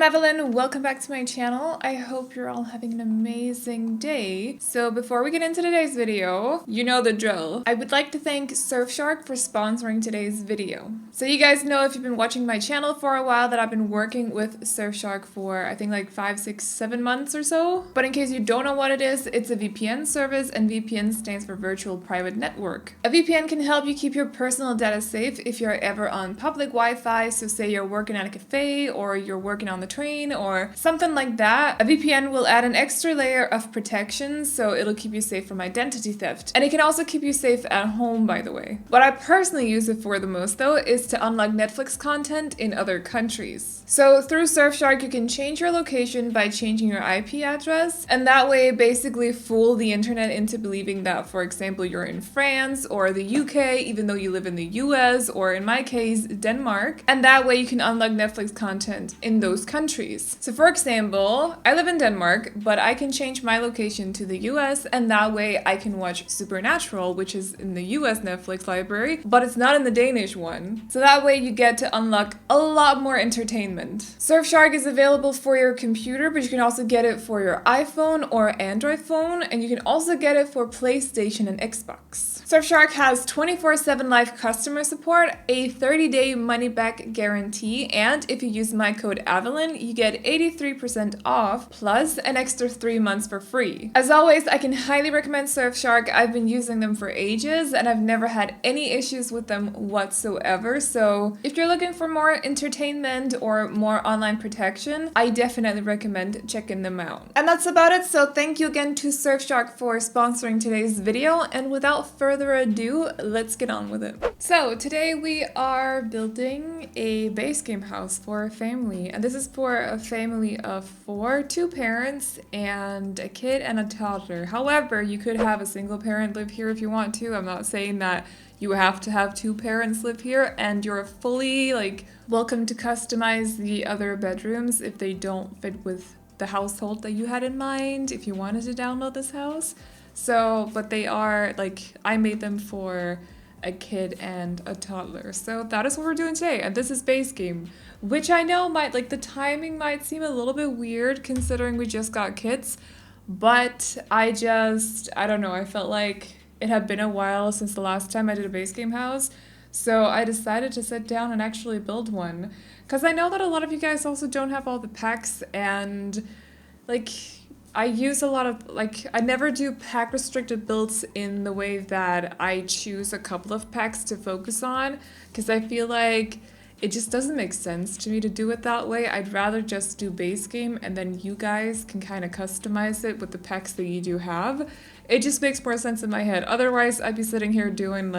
I'm Aveline, welcome back to my channel. I hope you're all having an amazing day. So before we get into today's video, you know the drill. I would like to thank Surfshark for sponsoring today's video. So you guys know, if you've been watching my channel for a while, that I've been working with Surfshark for I think like 5, 6, 7 months or so. But in case you don't know what it is, it's a VPN service, and VPN stands for Virtual Private Network. A VPN can help you keep your personal data safe if you're ever on public Wi-Fi. So say you're working at a cafe or you're working on the train or something like that. A VPN will add an extra layer of protection, so it'll keep you safe from identity theft. And it can also keep you safe at home, by the way. What I personally use it for the most though is to unlock Netflix content in other countries. So through Surfshark you can change your location by changing your IP address, and that way basically fool the internet into believing that, for example, you're in France or the UK even though you live in the US, or in my case Denmark, and that way you can unlock Netflix content in those countries. So for example, I live in Denmark, but I can change my location to the US, and that way I can watch Supernatural, which is in the US Netflix library, but it's not in the Danish one. So that way you get to unlock a lot more entertainment. Surfshark is available for your computer, but you can also get it for your iPhone or Android phone, and you can also get it for PlayStation and Xbox. Surfshark has 24/7 live customer support, a 30-day money-back guarantee, and if you use my code Aveline, you get 83% off, plus an extra 3 months for free. As always, I can highly recommend Surfshark. I've been using them for ages, and I've never had any issues with them whatsoever, so if you're looking for more entertainment or more online protection, I definitely recommend checking them out. And that's about it, so thank you again to Surfshark for sponsoring today's video, and without further ado, let's get on with it. So today we are building a base game house for a family, and this is for a family of 4, 2 parents and a kid and a toddler. However, you could have a single parent live here if you want to. I'm not saying that you have to have 2 parents live here, and you're fully welcome to customize the other bedrooms if they don't fit with the household that you had in mind, if you wanted to download this house. So, but they are I made them for a kid and a toddler. So that is what we're doing today, and this is base game, which I know might, the timing might seem a little bit weird considering we just got kids, but I don't know, I felt like it had been a while since the last time I did a base game house, so I decided to sit down and actually build one, because I know that a lot of you guys also don't have all the packs, and I use a lot of, I never do pack restricted builds in the way that I choose a couple of packs to focus on, because I feel like it just doesn't make sense to me to do it that way. I'd rather just do base game, and then you guys can kind of customize it with the packs that you do have. It just makes more sense in my head. Otherwise, I'd be sitting here doing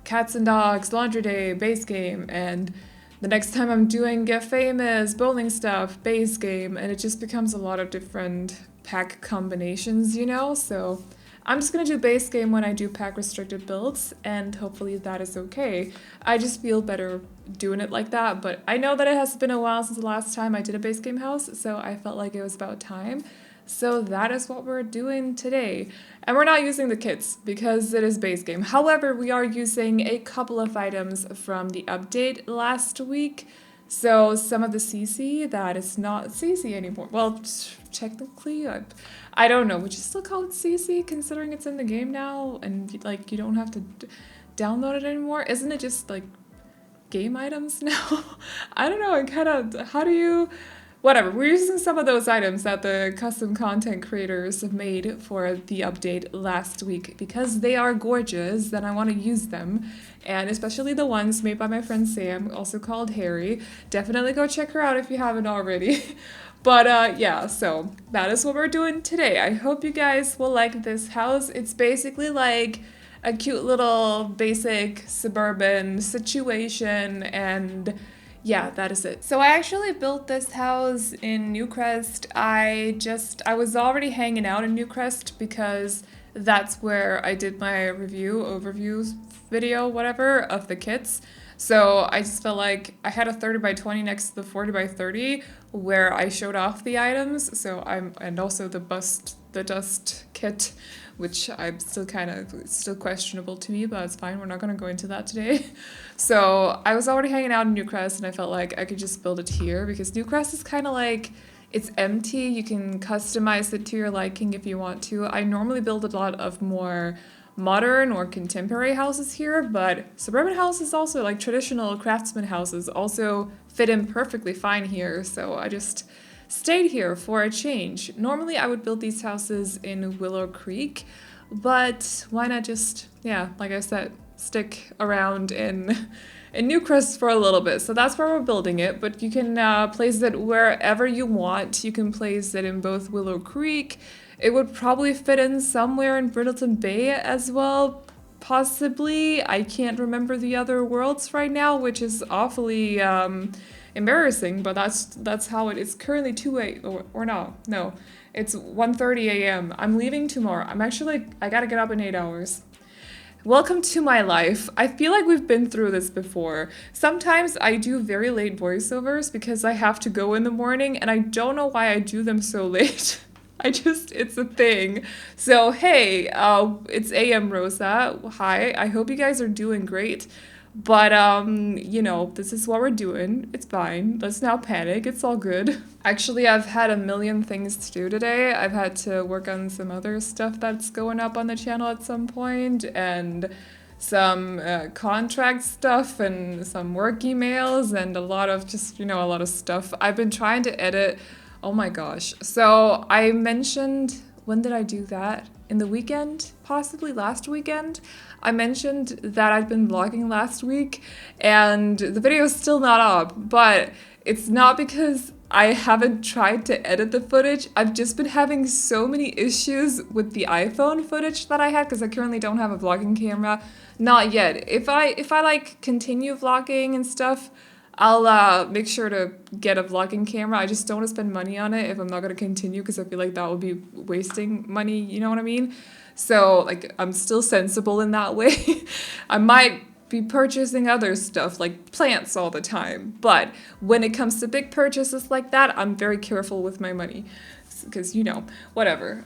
cats and dogs, laundry day, base game, and the next time I'm doing Get Famous, bowling stuff, base game, and it just becomes a lot of different pack combinations, you know? So I'm just gonna do base game when I do pack restricted builds, and hopefully that is okay. I just feel better doing it like that, but I know that it has been a while since the last time I did a base game house, so I felt like it was about time. So that is what we're doing today. And we're not using the kits because it is base game. However, we are using a couple of items from the update last week. So some of the CC that is not CC anymore. Well, technically, I don't know. Would you still call it CC considering it's in the game now and you don't have to download it anymore? Isn't it just game items now? I don't know. How do you... Whatever, we're using some of those items that the custom content creators have made for the update last week because they are gorgeous and I want to use them. And especially the ones made by my friend Sam, also called Harry. Definitely go check her out if you haven't already. But yeah, so that is what we're doing today. I hope you guys will like this house. It's basically a cute little basic suburban situation, and yeah, that is it. So I actually built this house in Newcrest. I was already hanging out in Newcrest because that's where I did my overview video, whatever, of the kits. So I just felt like I had a 30 by 20 next to the 40 by 30 where I showed off the items. So and also the dust kit which I'm still still questionable to me, but it's fine. We're not going to go into that today. So I was already hanging out in Newcrest, and I felt like I could just build it here because Newcrest is kind of like, it's empty. You can customize it to your liking if you want to. I normally build a lot of more modern or contemporary houses here, but suburban houses also, like traditional craftsman houses, also fit in perfectly fine here. So I just stayed here for a change. Normally I would build these houses in Willow Creek, but why not just, yeah, like I said, stick around in Newcrest for a little bit. So that's where we're building it, but you can place it wherever you want. You can place it in both Willow Creek. It would probably fit in somewhere in Brittleton Bay as well, possibly. I can't remember the other worlds right now, which is awfully embarrassing, but that's how it is. Currently 2 or no, it's 1:30 a.m. I'm leaving tomorrow. I gotta get up in 8 hours. Welcome to my life. I feel like we've been through this before. Sometimes I do very late voiceovers because I have to go in the morning, and I don't know why I do them so late. It's a thing. So, hey, it's AM Rosa. Hi, I hope you guys are doing great. But, you know, this is what we're doing. It's fine. Let's not panic. It's all good. Actually, I've had a million things to do today. I've had to work on some other stuff that's going up on the channel at some point, and some contract stuff, and some work emails, and a lot of just, a lot of stuff. I've been trying to edit. Oh my gosh. So I mentioned, when did I do that? In the weekend? Possibly last weekend? I mentioned that I'd been vlogging last week, and the video is still not up, but it's not because I haven't tried to edit the footage. I've just been having so many issues with the iPhone footage that I had, because I currently don't have a vlogging camera. Not yet. If I like continue vlogging and stuff, I'll make sure to get a vlogging camera. I just don't want to spend money on it if I'm not going to continue, because I feel like that would be wasting money, you know what I mean? So, like, I'm still sensible in that way. I might be purchasing other stuff, like plants all the time, but when it comes to big purchases like that, I'm very careful with my money, because, whatever.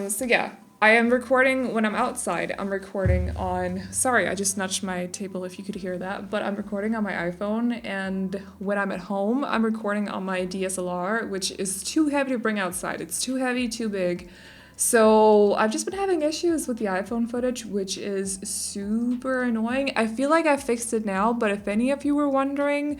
So yeah. I am recording when I'm outside. I'm recording on, sorry, I just nudged my table if you could hear that, but I'm recording on my iPhone, and when I'm at home, I'm recording on my DSLR, which is too heavy to bring outside. It's too heavy, too big. So I've just been having issues with the iPhone footage, which is super annoying. I feel like I fixed it now, but if any of you were wondering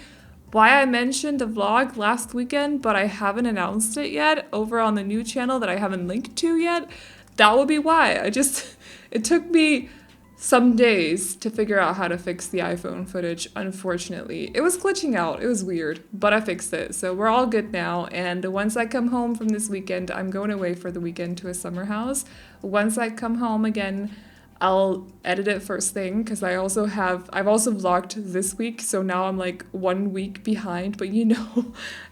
why I mentioned a vlog last weekend, but I haven't announced it yet over on the new channel that I haven't linked to yet, that would be why. It took me some days to figure out how to fix the iPhone footage, unfortunately. It was glitching out, it was weird, but I fixed it, so we're all good now, and once I come home from this weekend, I'm going away for the weekend to a summer house. Once I come home again, I'll edit it first thing, because I've also vlogged this week, so now I'm like 1 week behind, but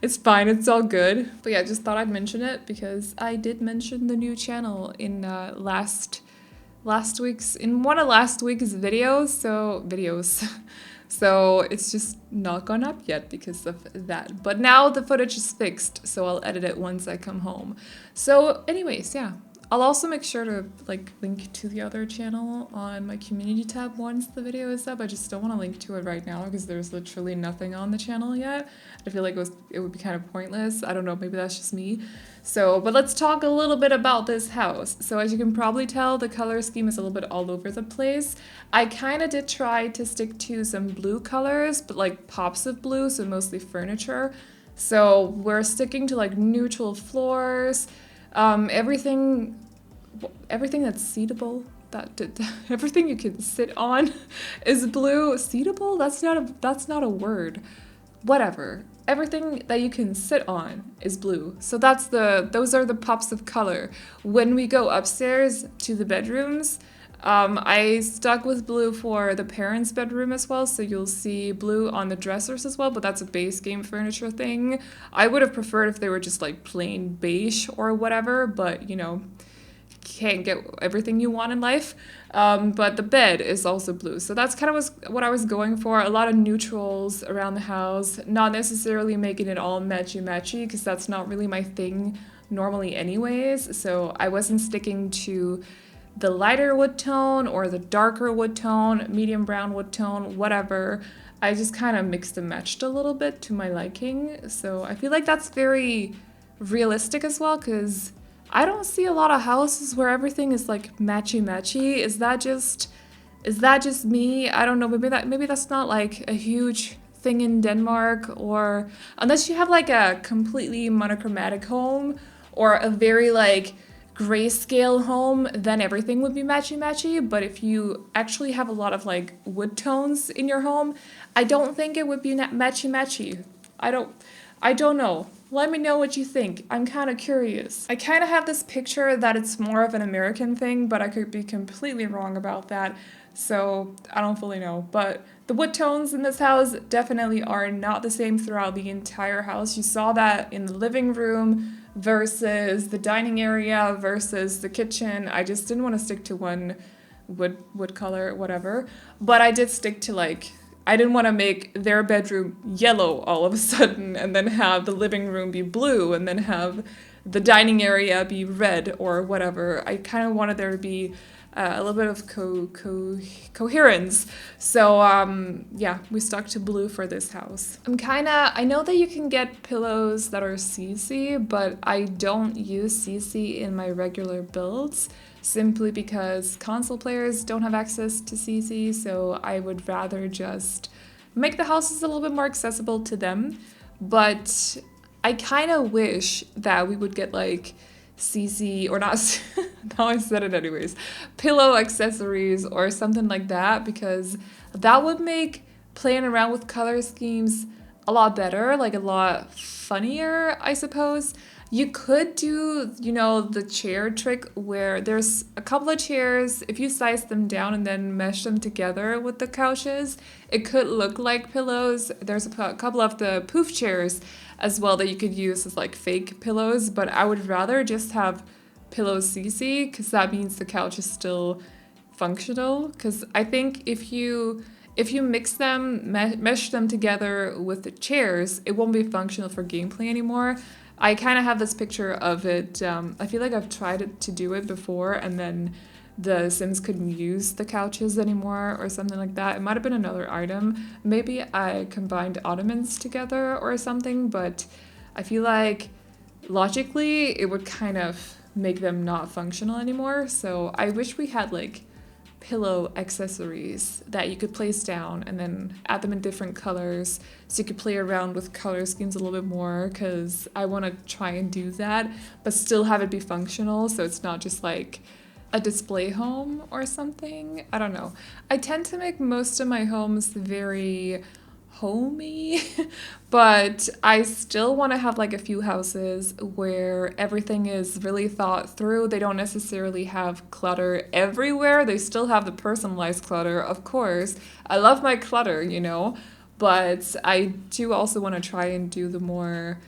it's fine, it's all good. But yeah, just thought I'd mention it, because I did mention the new channel in one of last week's videos, so it's just not gone up yet because of that. But now the footage is fixed, so I'll edit it once I come home. So anyways, yeah. I'll also make sure to link to the other channel on my community tab once the video is up. I just don't want to link to it right now because there's literally nothing on the channel yet. I feel like it would be kind of pointless. I don't know, maybe that's just me. So, but let's talk a little bit about this house. So as you can probably tell, the color scheme is a little bit all over the place. I kind of did try to stick to some blue colors, but like pops of blue, so mostly furniture. So we're sticking to like neutral floors. Everything that's seatable, everything you can sit on is blue. Seatable? That's not a word. Whatever. Everything that you can sit on is blue. So those are the pops of color. When we go upstairs to the bedrooms, I stuck with blue for the parents' bedroom as well, so you'll see blue on the dressers as well, but that's a base game furniture thing. I would have preferred if they were just like plain beige or whatever, but can't get everything you want in life. But the bed is also blue, so that's kind of what I was going for. A lot of neutrals around the house, not necessarily making it all matchy-matchy, because that's not really my thing normally anyways, so I wasn't sticking to the lighter wood tone or the darker wood tone, medium brown wood tone, whatever. I just kind of mixed and matched a little bit to my liking. So I feel like that's very realistic as well, because I don't see a lot of houses where everything is like matchy-matchy. Is that just me? I don't know. Maybe that's not like a huge thing in Denmark, or unless you have like a completely monochromatic home or a very like grayscale home, then everything would be matchy-matchy. But if you actually have a lot of like wood tones in your home, I don't think it would be matchy-matchy. I don't know. Let me know what you think. I'm kind of curious. I kind of have this picture that it's more of an American thing, but I could be completely wrong about that. So I don't fully know. But the wood tones in this house definitely are not the same throughout the entire house. You saw that in the living room versus the dining area versus the kitchen. I just didn't want to stick to one wood color, whatever. But I did stick to like, I didn't want to make their bedroom yellow all of a sudden and then have the living room be blue and then have the dining area be red or whatever. I kind of wanted there to be a little bit of coherence. So yeah, we stuck to blue for this house. I know that you can get pillows that are CC, but I don't use CC in my regular builds, simply because console players don't have access to CC, so I would rather just make the houses a little bit more accessible to them. But I kind of wish that we would get like CC, or not, now I said it anyways, pillow accessories or something like that, because that would make playing around with color schemes a lot better, like a lot funnier, I suppose. You could do, you know, the chair trick where there's a couple of chairs, if you size them down and then mesh them together with the couches, it could look like pillows. There's a couple of the poof chairs as well that you could use as like fake pillows, but I would rather just have pillows CC, because that means the couch is still functional. Because I think if you mix them, mesh them together with the chairs, it won't be functional for gameplay anymore. I kind of have this picture of it. I feel like I've tried to do it before, and then the Sims couldn't use the couches anymore or something like that. It might have been another item. Maybe I combined ottomans together or something, but I feel like logically it would kind of make them not functional anymore. So I wish we had like pillow accessories that you could place down and then add them in different colors so you could play around with color schemes a little bit more, because I want to try and do that but still have it be functional, so it's not just like a display home or something. I don't know. I tend to make most of my homes very homey, but I still want to have like a few houses where everything is really thought through. They don't necessarily have clutter everywhere. They still have the personalized clutter, of course. I love my clutter, you know, but I do also want to try and do the more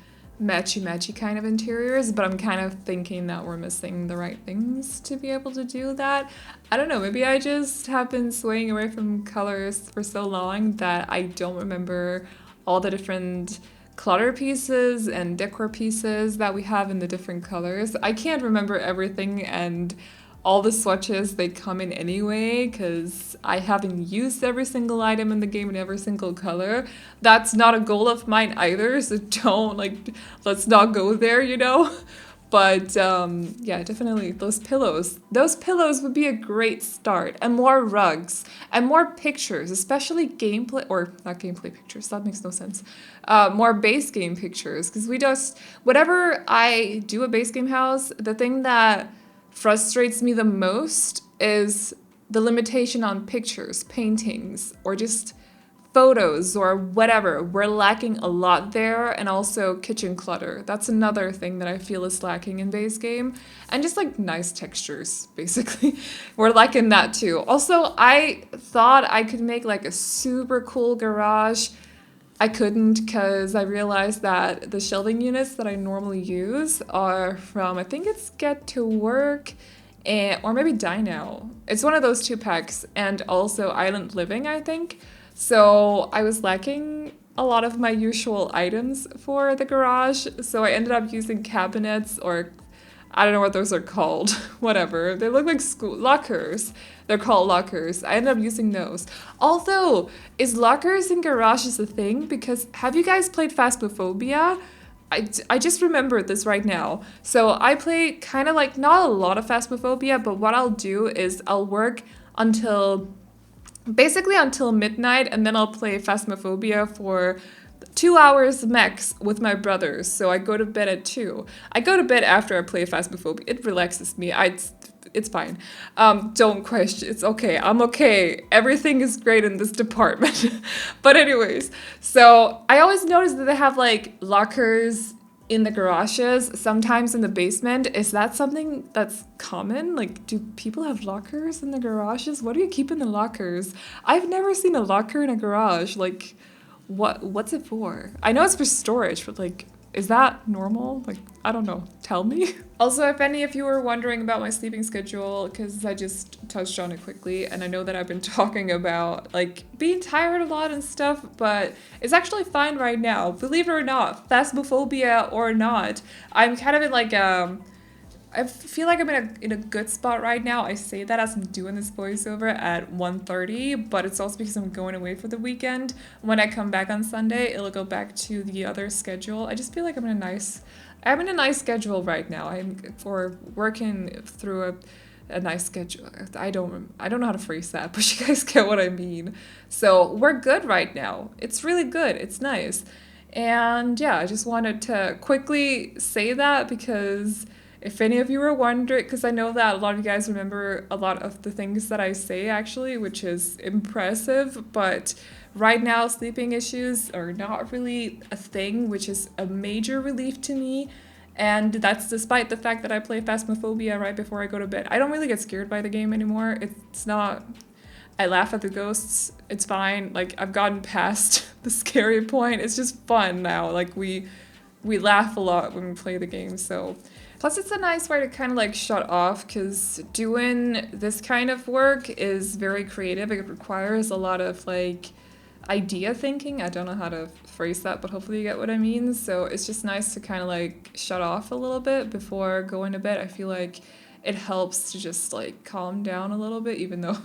matchy kind of interiors, but I'm kind of thinking that we're missing the right things to be able to do that. I don't know, maybe I just have been swaying away from colors for so long that I don't remember all the different clutter pieces and decor pieces that we have in the different colors. I can't remember everything, and all the swatches they come in anyway, because I haven't used every single item in the game in every single color. That's not a goal of mine either, so let's not go there, you know? But yeah, definitely those pillows. Those pillows would be a great start, and more rugs, and more pictures, especially gameplay, or not gameplay pictures, that makes no sense. More base game pictures, because whenever I do a base game house, the thing that frustrates me the most is the limitation on pictures, paintings, or just photos or whatever. We're lacking a lot there, and also kitchen clutter. That's another thing that I feel is lacking in base game. And just like nice textures, basically. We're lacking that too. Also, I thought I could make like a super cool garage. I couldn't, because I realized that the shelving units that I normally use are from, I think it's Get to Work, or maybe Dino. It's one of those two packs, and also Island Living, I think. So I was lacking a lot of my usual items for the garage, so I ended up using cabinets or I don't know what those are called. Whatever. They look like school lockers. They're called lockers. I ended up using those. Although, is lockers in garages a thing? Because have you guys played Phasmophobia? I just remembered this right now. So I play kind of like, not a lot of Phasmophobia, but what I'll do is I'll work basically until midnight, and then I'll play Phasmophobia for 2 hours max with my brothers. So I go to bed at 2. I go to bed after I play Phasmophobia. It relaxes me. It's fine. Don't question. It's okay. I'm okay. Everything is great in this department. But anyways, so I always notice that they have like lockers in the garages, sometimes in the basement. Is that something that's common? Like, do people have lockers in the garages? What do you keep in the lockers? I've never seen a locker in a garage. Like, what's it for? I know it's for storage, but like, is that normal? Like, I don't know. Tell me. Also, if any of you were wondering about my sleeping schedule, because I just touched on it quickly, and I know that I've been talking about like being tired a lot and stuff, but it's actually fine right now. Believe it or not, phasmophobia or not, I'm kind of in like I feel like I'm in a good spot right now. I say that as I'm doing this voiceover at 1:30, but it's also because I'm going away for the weekend. When I come back on Sunday, it'll go back to the other schedule. I just feel like I'm in a nice schedule right now. I'm for working through a nice schedule. I don't know how to phrase that, but you guys get what I mean. So we're good right now. It's really good. It's nice. And yeah, I just wanted to quickly say that because if any of you were wondering, because I know that a lot of you guys remember a lot of the things that I say actually, which is impressive, but right now sleeping issues are not really a thing, which is a major relief to me. And that's despite the fact that I play Phasmophobia right before I go to bed. I don't really get scared by the game anymore. It's not, I laugh at the ghosts. It's fine. Like, I've gotten past the scary point. It's just fun now. Like, we laugh a lot when we play the game, so. Plus, it's a nice way to kind of like shut off, because doing this kind of work is very creative. It requires a lot of like idea thinking. I don't know how to phrase that, but hopefully you get what I mean. So it's just nice to kind of like shut off a little bit before going to bed. I feel like it helps to just like calm down a little bit, even though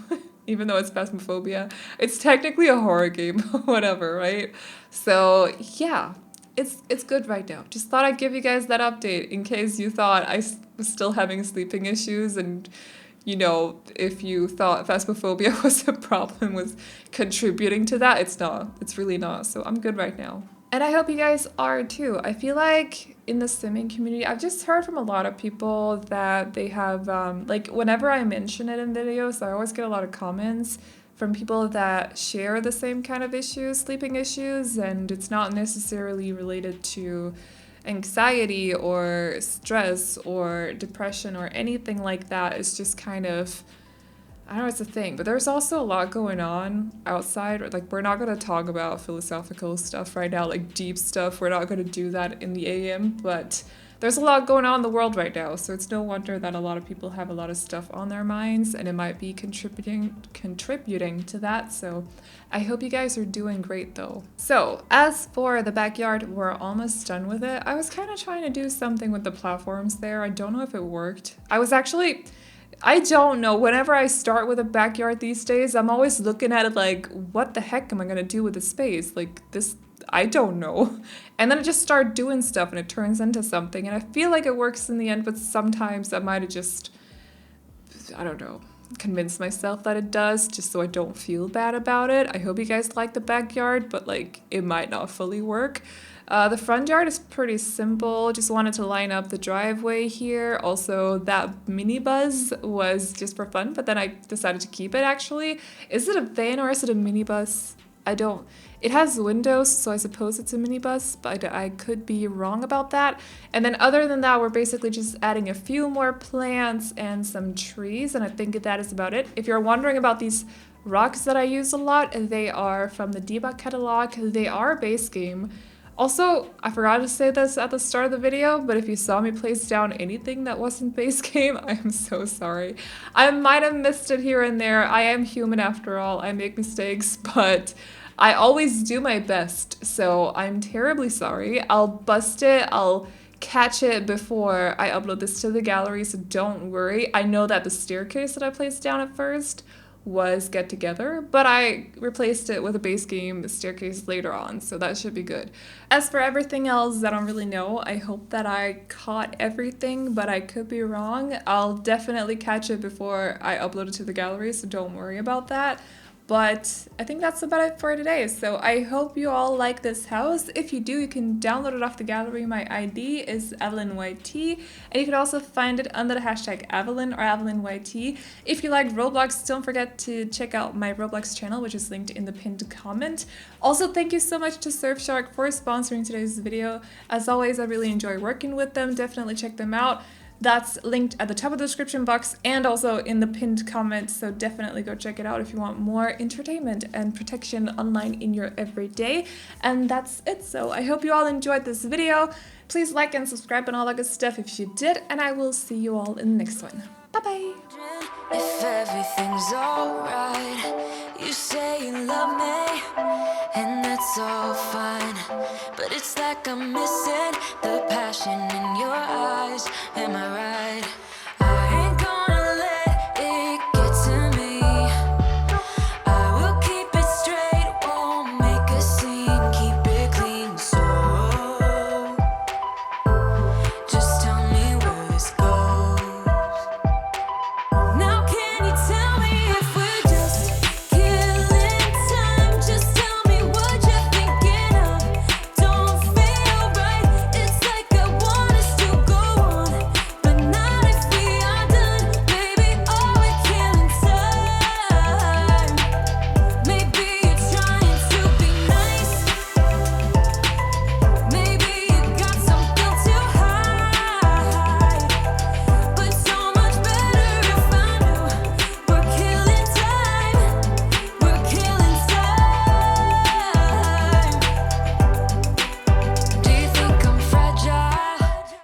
it's Phasmophobia. It's technically a horror game, whatever, right? So yeah. It's good right now. Just thought I'd give you guys that update in case you thought I was still having sleeping issues, and you know, if you thought Phasmophobia was a problem was contributing to that, it's not. It's really not. So I'm good right now. And I hope you guys are too. I feel like in the simming community, I've just heard from a lot of people that they have, like whenever I mention it in videos, I always get a lot of comments from people that share the same kind of issues, sleeping issues, and it's not necessarily related to anxiety or stress or depression or anything like that. It's just kind of, I don't know, it's a thing. But there's also a lot going on outside. Like, we're not going to talk about philosophical stuff right now, like deep stuff. We're not going to do that in the AM, but there's a lot going on in the world right now, so it's no wonder that a lot of people have a lot of stuff on their minds, and it might be contributing to that. So I hope you guys are doing great though. So as for the backyard, we're almost done with it. I was kind of trying to do something with the platforms there. I don't know if it worked. I don't know. Whenever I start with a backyard these days, I'm always looking at it like, what the heck am I gonna do with the space? Like this, I don't know. And then I just start doing stuff and it turns into something. And I feel like it works in the end, but sometimes I might have just, I don't know, convinced myself that it does just so I don't feel bad about it. I hope you guys like the backyard, but like it might not fully work. The front yard is pretty simple. Just wanted to line up the driveway here. Also, that minibus was just for fun, but then I decided to keep it actually. Is it a van or is it a minibus? It has windows, so I suppose it's a minibus, but I could be wrong about that. And then other than that, we're basically just adding a few more plants and some trees, and I think that is about it. If you're wondering about these rocks that I use a lot, they are from the debug catalog. They are a base game. Also, I forgot to say this at the start of the video, but if you saw me place down anything that wasn't base game, I am so sorry. I might have missed it here and there. I am human after all. I make mistakes, but I always do my best, so I'm terribly sorry. I'll bust it, I'll catch it before I upload this to the gallery, so don't worry. I know that the staircase that I placed down at first was Get Together, but I replaced it with a base game staircase later on, so that should be good. As for everything else, I don't really know. I hope that I caught everything, but I could be wrong. I'll definitely catch it before I upload it to the gallery, so don't worry about that. But I think that's about it for today. So I hope you all like this house. If you do, you can download it off the gallery. My ID is AvelineYT, and you can also find it under the hashtag Aveline or AvelineYT. If you like Roblox, don't forget to check out my Roblox channel, which is linked in the pinned comment. Also, thank you so much to Surfshark for sponsoring today's video. As always, I really enjoy working with them. Definitely check them out. That's linked at the top of the description box and also in the pinned comment, so definitely go check it out if you want more entertainment and protection online in your everyday. And that's it, so I hope you all enjoyed this video. Please like and subscribe and all that good stuff if you did, and I will see you all in the next one. Bye bye! If everything's alright, you say you love me, and that's all fine. But it's like I'm missing the passion in your eyes. Am I right?